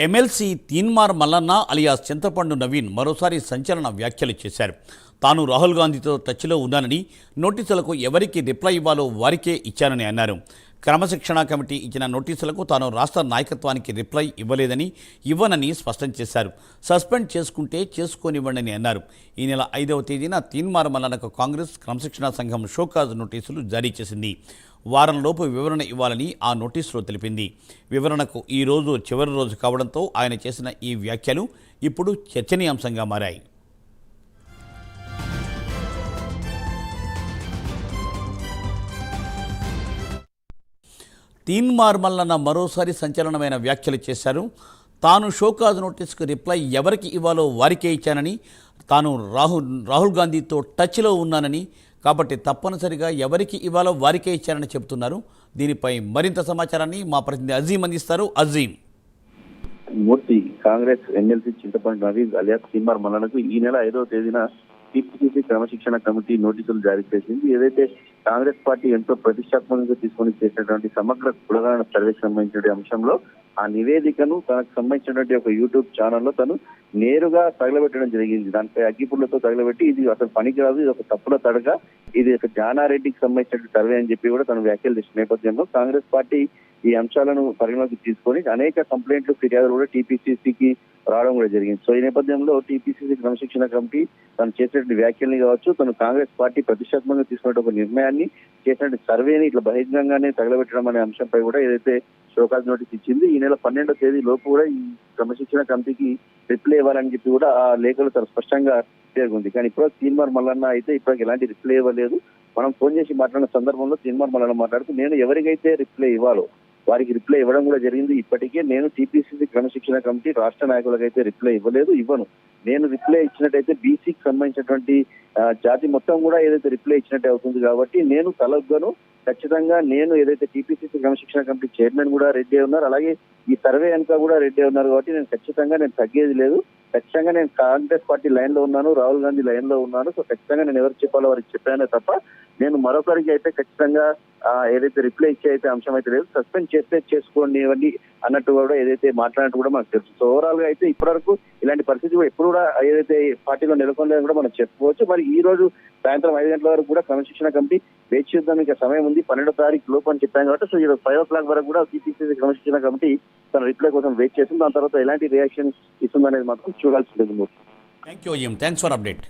MLC Teenmar Mallanna alias చింతపండు నవీన్ మరోసారి సంచలన వ్యాఖ్యలు చేశారు. తాను రాహుల్ గాంధీతో టచ్లో ఉన్నానని, నోటీసులకు ఎవరికి రిప్లై ఇవ్వాలో వారికే ఇచ్చానని అన్నారు. క్రమశిక్షణా కమిటీ ఇచ్చిన నోటీసులకు తాను రాష్ట్ర నాయకత్వానికి రిప్లై ఇవ్వనని స్పష్టం చేశారు. సస్పెండ్ చేసుకుంటే చేసుకోనివ్వండి అన్నారు. ఈ నెల 5వ తేదీన తీన్మార్ మల్లన్నకు కాంగ్రెస్ క్రమశిక్షణా సంఘం షోకాజ్ నోటీసులు జారీ చేసింది. వారంలోపు వివరణ ఇవ్వాలని ఆ నోటీసులో తెలిపింది. వివరణకు ఈ రోజు చివరి రోజు కావడంతో ఆయన చేసిన ఈ వ్యాఖ్యలు ఇప్పుడు చర్చనీయాంశంగా మారాయి. తీన్మార్ మల్లన్న మరోసారి సంచలనమైన వ్యాఖ్యలు చేశారు. తాను షోకాజ్ నోటీసుకు రిప్లై ఎవరికి ఇవ్వాలో వారికే ఇచ్చానని, తాను రాహుల్ గాంధీతో టచ్లో ఉన్నానని, కాబట్టి తప్పనిసరిగా ఎవరికి ఇవ్వాలో వారికే ఇచ్చారని చెబుతున్నారు. దీనిపై మరింత సమాచారాన్ని మా ప్రతినిధి అజీం అందిస్తారు. అజీం, మూర్తి కాంగ్రెస్ ఎమ్మెల్సీ చింతపండు నవీన్ అలియాస్ తీన్మార్ మల్లన్నకు ఈ నెల 5వ తేదీన టీపీసీసీ క్రమశిక్షణ కమిటీ నోటీసులు జారీ చేసింది. ఏదైతే కాంగ్రెస్ పార్టీ ఎంతో ప్రతిష్టాత్మకంగా తీసుకొని చేసినటువంటి సమగ్ర కులగణన సర్వేకి సంబంధించిన అంశంలో ఆ నివేదికను తనకు సంబంధించినటువంటి ఒక యూట్యూబ్ ఛానల్లో తను నేరుగా తగలబెట్టడం జరిగింది. దానిపై అగ్గిపుల్లతో తగలబెట్టి ఇది అసలు పనికిరాదు, ఇది ఒక తప్పుల తడక, ఇది ఒక జానారెడ్డికి సంబంధించిన సర్వే అని చెప్పి కూడా తను వ్యాఖ్యలు చేసిన నేపథ్యంలో కాంగ్రెస్ పార్టీ ఈ అంశాలను పరిగణలోకి తీసుకొని అనేక కంప్లైంట్లు, ఫిర్యాదులు కూడా టీపీసీసీకి రావడం కూడా జరిగింది. సో ఈ నేపథ్యంలో టీపీసీసీ క్రమశిక్షణ కమిటీ తను చేసినటువంటి వ్యాఖ్యల్ని కావచ్చు, తను కాంగ్రెస్ పార్టీ ప్రతిష్టాత్మకంగా తీసుకున్న ఒక నిర్ణయాన్ని, చేసినటువంటి సర్వేని ఇట్లా బహిరంగంగానే తగలబెట్టడం అనే అంశంపై కూడా ఏదైతే షోకాజ్ నోటీస్ ఇచ్చింది, ఈ నెల 12వ తేదీ లోపు కూడా ఈ క్రమశిక్షణ కమిటీకి రిప్లై ఇవ్వాలని చెప్పి కూడా ఆ లేఖలు చాలా స్పష్టంగా పేర్కొంది. కానీ ఇప్పుడు తీన్మార్ మల్లన్న అయితే ఇప్పటికి ఎలాంటి రిప్లై ఇవ్వలేదు. మనం ఫోన్ చేసి మాట్లాడిన సందర్భంలో తీన్మార్ మల్లన్న మాట్లాడుతూ నేను ఎవరికైతే రిప్లై ఇవ్వాలో వారికి రిప్లై ఇవ్వడం కూడా జరిగింది. ఇప్పటికే నేను టీపీసీసీ క్రమశిక్షణ కమిటీ రాష్ట్ర నాయకులకైతే రిప్లై ఇవ్వను. నేను రిప్లై ఇచ్చినట్టయితే బీసీకి సంబంధించినటువంటి జాతి మొత్తం కూడా ఏదైతే రిప్లై ఇచ్చినట్టే అవుతుంది. కాబట్టి నేను తలగ్గాను. ఖచ్చితంగా నేను ఏదైతే టీపీసీసీ క్రమశిక్షణ కమిటీ చైర్మన్ కూడా రెడ్డి ఉన్నారు, అలాగే ఈ సర్వే అంతా కూడా రెడ్డి ఉన్నారు. కాబట్టి నేను తగ్గేది లేదు. ఖచ్చితంగా నేను కాంగ్రెస్ పార్టీ లైన్ లో ఉన్నాను, రాహుల్ గాంధీ లైన్ లో ఉన్నాను. సో ఖచ్చితంగా నేను ఎవరికి చెప్పాలో వారికి చెప్పానే తప్ప నేను మరొకరికి అయితే ఖచ్చితంగా ఏదైతే రిప్లై ఇచ్చే అయితే అంశం అయితే లేదు. సస్పెండ్ చేస్తే చేసుకోండి అన్నట్టు కూడా ఏదైతే మాట్లాడినట్టు కూడా మనకు తెలుసు. సో ఓవరాల్ గా అయితే ఇప్పటివరకు ఇలాంటి పరిస్థితి కూడా ఎప్పుడు కూడా ఏదైతే పార్టీలో నెలకొనలేదు కూడా మనం చెప్పుకోవచ్చు. మరి ఈ రోజు సాయంత్రం 5 గంటల వరకు కూడా క్రమశిక్షణ కమిటీ వేచి చూద్దాం. ఇంకా సమయం ఉంది, 12వ తారీఖు లోపు అని చెప్పాం కాబట్టి. సో ఈ రోజు 5 o'clock వరకు కూడా టీపీసీసీ క్రమశిక్షణ కమిటీ తన రిప్లై కోసం వెయిట్ చేస్తుంది. దాని తర్వాత ఎలాంటి రియాక్షన్ ఇస్తుందనేది మాత్రం చూడాల్సి ఉంటుంది. Thank you Azeem, thanks for update.